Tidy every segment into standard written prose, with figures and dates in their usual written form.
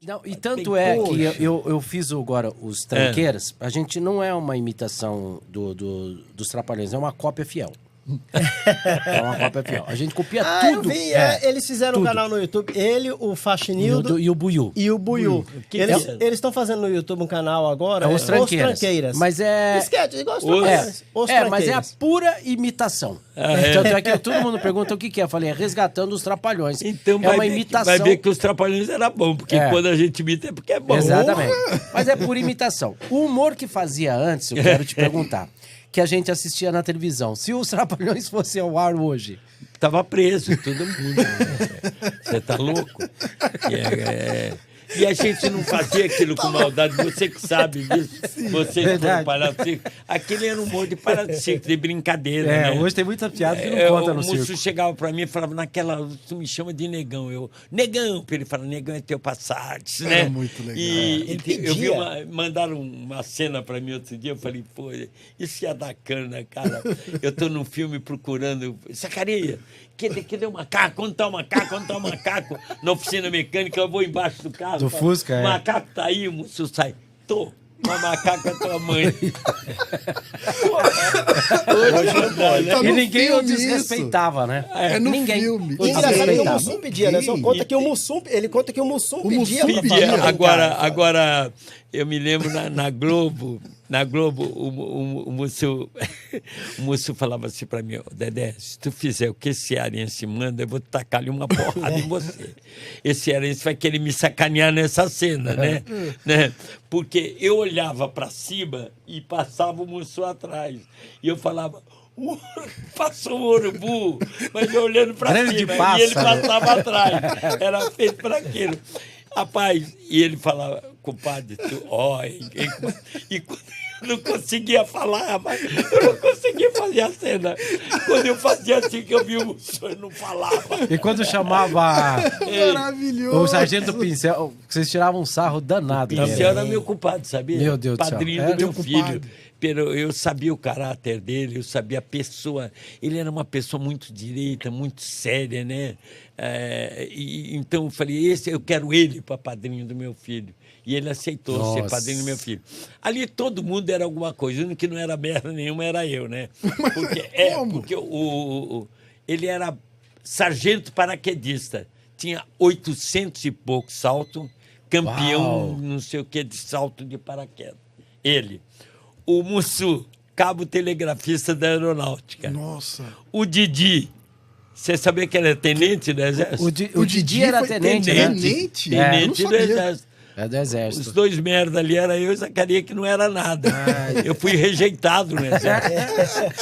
Não, e tanto é que eu fiz agora os Tranqueiras, a gente não é uma imitação dos Trapalhões, é uma cópia fiel. É uma cópia fiel. A gente copia tudo. Eu vi, eles fizeram um canal no YouTube, ele, o Faxinildo e o Buiú. Eles estão fazendo no YouTube um canal agora, Os Tranqueiras. Mas é... Esquete, igual os Tranqueiras. Mas é a pura imitação. Tanto é que todo mundo pergunta o que é. Eu falei, resgatando os Trapalhões. Então é uma imitação. Vai ver que os Trapalhões era bom, porque quando a gente imita é porque é bom. Exatamente. Mas é por imitação. O humor que fazia antes, eu quero te perguntar, que a gente assistia na televisão. Se os Trapalhões fossem ao ar hoje... Tava preso, todo mundo. Você tá louco? E a gente não fazia aquilo com maldade. Você que sabe disso. Você que foi palhaço de circo. Aquele era um humor de palhaço de circo, de brincadeira, né? Hoje tem muita piada que não conta no circo. O moço chegava pra mim e falava, tu me chama de negão. Negão! Ele fala, negão é teu Passat, né? Era muito legal. Eu vi mandaram uma cena pra mim outro dia, eu falei, pô, isso ia dar cana, cara. Eu tô num filme procurando... Zacarias, cadê o macaco? Onde tá o macaco? Onde tá o macaco? Na oficina mecânica, eu vou embaixo do carro. Do Fusca, O macaco tá aí, o moço sai. Tô. O macaco é tua mãe. Hoje não dá, né? E ninguém o desrespeitava, né? No ninguém. filme. E engraçado que o Mussum pedia, né? Ele conta que o Mussum pedia pra fazer. Agora, eu me lembro na Globo, o moço falava assim pra mim, Dedé, se tu fizer o que esse cearense manda, eu vou tacar-lhe uma porrada em você. Esse cearense vai querer me sacanear nessa cena, né? Porque eu olhava pra cima e passava o moço atrás. E eu falava... Passou o urubu, mas eu olhando pra cima, e ele passava atrás. Era feito para aquilo. Rapaz, e ele falava, compadre, e quando eu não conseguia falar, mas eu não conseguia fazer a cena. Quando eu fazia assim, que eu vi o senhor não falava. E quando chamava Maravilhoso. o Sargento Pincel, vocês tiravam um sarro danado. Pincel era meu compadre, sabia? Meu Deus do céu. Padrinho do meu filho. Eu sabia o caráter dele, eu sabia a pessoa. Ele era uma pessoa muito direita, muito séria, né? Então eu falei, eu quero ele para padrinho do meu filho. E ele aceitou ser padrinho do meu filho. Ali todo mundo era alguma coisa. O único que não era merda nenhuma era eu, né? Porque ele era sargento paraquedista. Tinha 800 e pouco salto, campeão não sei o que de salto de paraquedas. Ele. O Mussu, cabo telegrafista da aeronáutica. Nossa. O Didi, você sabia que era tenente do Exército? O Didi era tenente, né? Tenente? Tenente do Exército. É do Exército. Os dois merda ali era eu e Zacarias, que não era nada. Eu fui rejeitado no Exército.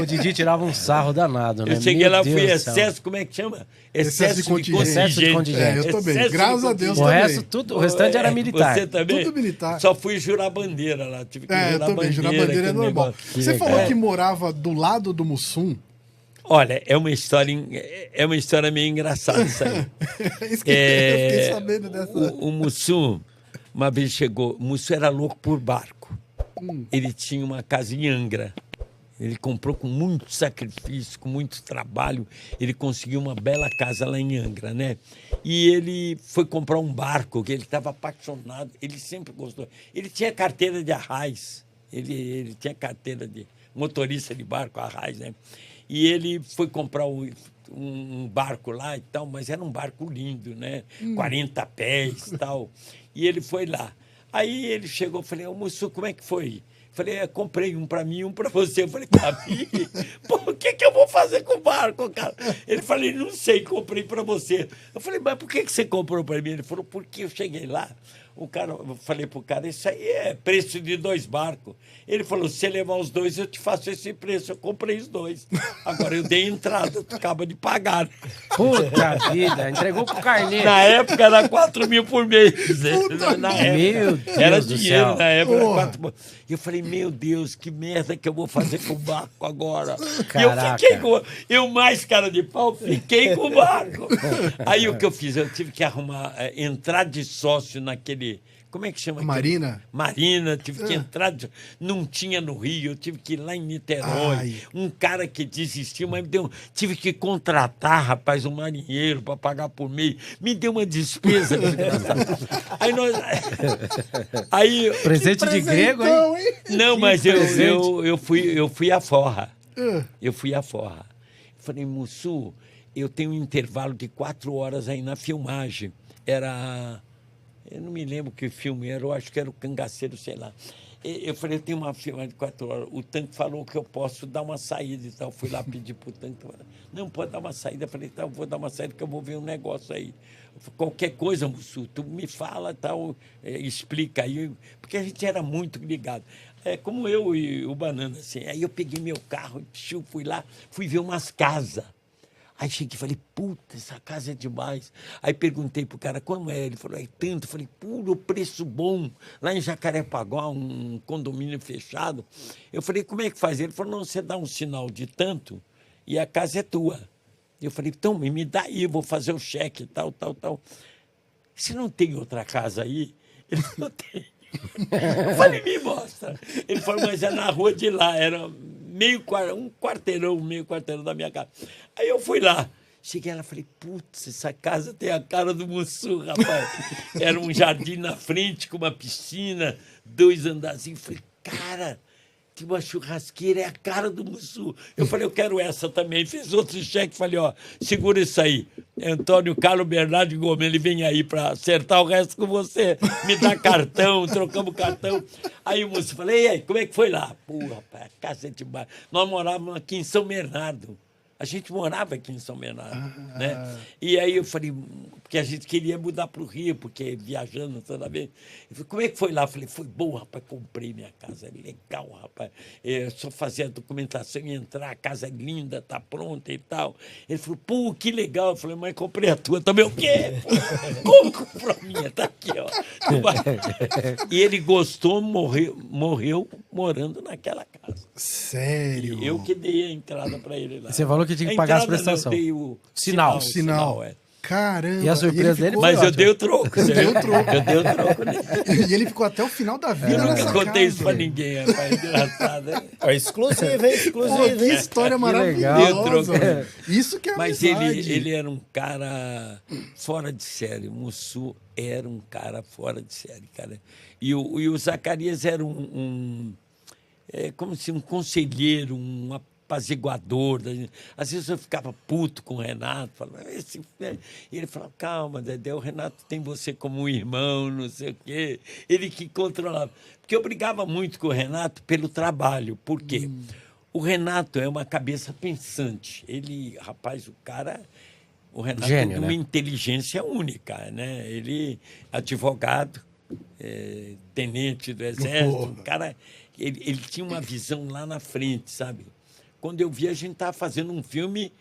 O Didi tirava um sarro danado, né? Eu cheguei lá, fui excesso, como é que chama? Excesso de contingente. Eu tô bem, graças a Deus O restante era militar. Você também? Tudo militar. Só fui jurar bandeira lá. Tive que eu também, jurar bandeira é normal. Você falou que morava do lado do Mussum. Olha, é uma história meio engraçada isso aí. Eu fiquei sabendo dessa. O Mussum, uma vez chegou, o Mussum era louco por barco. Ele tinha uma casa em Angra. Ele comprou com muito sacrifício, com muito trabalho. Ele conseguiu uma bela casa lá em Angra, né? E ele foi comprar um barco, que ele estava apaixonado. Ele sempre gostou. Ele tinha carteira de arraiz. Ele tinha carteira de motorista de barco, arraiz, né? E ele foi comprar um barco lá e tal, mas era um barco lindo, né? 40 pés e tal. E ele foi lá. Aí ele chegou, falei, Mussum, como é que foi? Falei, comprei um para mim e um para você. Eu falei, para mim? Pô, o que eu vou fazer com o barco, cara? Ele falou, não sei, comprei para você. Eu falei, mas por que você comprou para mim? Ele falou, porque eu cheguei lá. Eu falei pro cara, isso aí é preço de 2 barcos. Ele falou, se você levar os 2, eu te faço esse preço. Eu comprei os 2. Agora eu dei entrada, tu acaba de pagar. Puta vida, entregou pro carneiro. Na época era 4 mil por mês. Na época. Meu Deus era do dinheiro, céu. na época era 4 mil. E eu falei, meu Deus, que merda que eu vou fazer com o barco agora. Caraca. E eu fiquei eu mais cara de pau, fiquei com o barco. Aí o que eu fiz? Eu tive que entrar de sócio naquele de... Como é que chama? Marina? Marina, tive que entrar... Não tinha no Rio, eu tive que ir lá em Niterói. Ai. Um cara que desistiu, mas tive que contratar, rapaz, um marinheiro para pagar por mês. Me deu uma despesa desgraçada. Aí, Presente de grego, hein? não, mas eu fui à forra. Eu fui à forra. Falei, Mussu, eu tenho um intervalo de 4 horas aí na filmagem. Eu não me lembro que filme era, eu acho que era o Cangaceiro, sei lá. Eu falei, eu tenho uma filmagem de 4 horas. O Tanque falou que eu posso dar uma saída e tal. Fui lá pedir pro Tanque. Não, pode dar uma saída. Eu falei, tá, eu vou dar uma saída que eu vou ver um negócio aí. Qualquer coisa, Mussu, tu me fala, tal, explica aí. Porque a gente era muito ligado. Como eu e o Banana, assim. Aí eu peguei meu carro, fui lá, fui ver umas casas. Aí cheguei e falei, puta, essa casa é demais. Aí perguntei pro cara, como é? Ele falou, é tanto. Eu falei, puro preço bom. Lá em Jacarepaguá, um condomínio fechado. Eu falei, como é que faz? Ele falou, não, você dá um sinal de tanto e a casa é tua. Eu falei, então, me dá aí, eu vou fazer o cheque, tal. Você não tem outra casa aí? Ele falou, tem. Eu falei, me mostra. Ele falou, mas é na rua de lá, era meio quarteirão da minha casa. Aí eu fui lá, cheguei lá e falei, putz, essa casa tem a cara do Mussu, rapaz. Era um jardim na frente com uma piscina, 2 andarzinhos. Falei, cara, tem uma churrasqueira, é a cara do Mussu. Eu falei, eu quero essa também. Fiz outro cheque, falei, ó, segura isso aí. Antônio Carlos Bernardo Gomes, ele vem aí para acertar o resto com você. Me dá cartão, trocamos cartão. Aí o Mussu, falei, e aí, como é que foi lá? Pô, rapaz, a casa é demais. Nós morávamos aqui em São Bernardo. A gente morava aqui em São Bernardo, né? E aí eu falei, porque a gente queria mudar para o Rio, porque viajando toda vez. Ele falou, como é que foi lá? Eu falei, foi bom, rapaz, comprei minha casa, é legal, rapaz. Eu só fazia a documentação e entrar, a casa é linda, tá pronta e tal. Ele falou, pô, que legal. Eu falei, mas comprei a tua também. O quê? Como comprou a minha? Tá aqui, ó. E ele gostou, morreu morando naquela casa. Sério? E eu que dei a entrada para ele lá. Você falou que tinha que pagar as prestações. Eu dei o sinal. Caramba. E a surpresa dele foi Mas eu ótima. dei o troco. Eu dei o troco nele. E ele ficou até o final da vida Eu nunca nessa contei casa. isso pra ninguém, rapaz. Engraçado, hein? Exclusivo, hein? Exclusivo, Pô, que hein? história legal. maravilhosa. velho. Isso que é Mas amizade. ele era um cara fora de série. O Mussu era um cara fora de série, cara. E o Zacarias era como se um conselheiro, um apaziguador. Às vezes eu ficava puto com o Renato, falava, e ele falava, calma, Dedé, o Renato tem você como um irmão, não sei o quê. Ele que controlava. Porque eu brigava muito com o Renato pelo trabalho. Por quê? O Renato é uma cabeça pensante. Ele, rapaz, o Renato Gênio, tem uma né? inteligência única, né? Ele, advogado, tenente do Exército, um cara... Ele tinha uma visão lá na frente, sabe? Quando eu vi, a gente estava fazendo um filme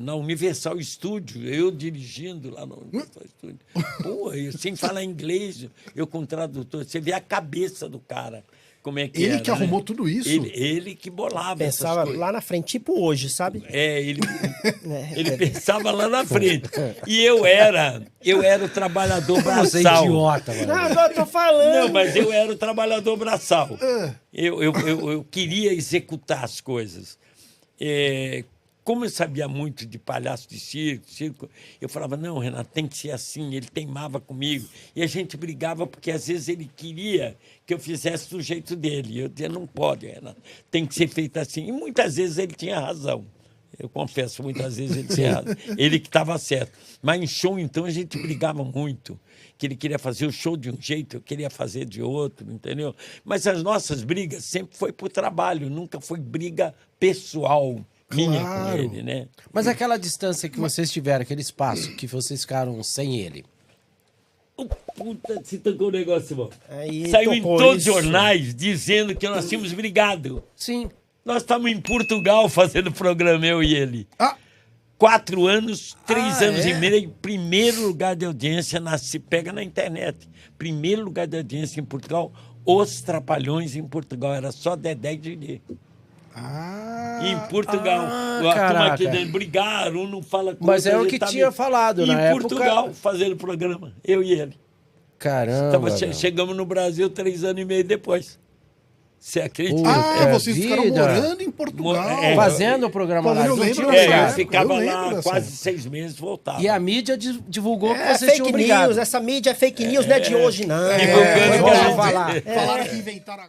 na Universal Studio, eu dirigindo lá no Universal Studio. Pô, sem falar inglês, eu com tradutor. Você vê a cabeça do cara, como é que Ele era, que arrumou tudo isso? Ele que bolava Pensava essas coisas. lá na frente, tipo hoje, sabe? Ele pensava lá na frente. E eu era o trabalhador braçal. Você é idiota, mano. Não, agora eu tô falando. Não, mas eu era o trabalhador braçal. Eu queria executar as coisas. Como eu sabia muito de palhaço de circo, eu falava, não, Renato, tem que ser assim. Ele teimava comigo. E a gente brigava porque, às vezes, ele queria que eu fizesse do jeito dele. Eu dizia, não pode, Renato, tem que ser feito assim. E muitas vezes ele tinha razão. Eu confesso, muitas vezes ele tinha razão. Ele que estava certo. Mas em show, então, a gente brigava muito. Que ele queria fazer o show de um jeito, eu queria fazer de outro, entendeu? Mas as nossas brigas sempre foi por trabalho, nunca foi briga pessoal minha com ele, né? Mas aquela distância que vocês tiveram, aquele espaço que vocês ficaram sem ele. Puta, se tocou o negócio, bom. Aí Saiu em tocou todos os isso. jornais dizendo que nós tínhamos brigado. Sim. Nós estávamos em Portugal fazendo programa, eu e ele. 4 anos, 3 anos e meio, primeiro lugar de audiência, pega na internet. Primeiro lugar de audiência em Portugal, Os Trapalhões em Portugal. Era só Dedé e Didi. Em Portugal. A turma aqui dentro brigaram, um não fala com Mas outro, é o a que gente tinha falado em na época. Portugal, fazendo programa, eu e ele. Caramba. Chegamos no Brasil 3 anos e meio depois. Você acredita? Vocês ficaram morando em Portugal. Fazendo o programa lá. Eu ficava lá quase 6 meses, voltava. E a mídia divulgou que vocês fake tinham brigado. news, essa mídia é fake news, não é de hoje, não. Divulgando falar. Falaram que inventaram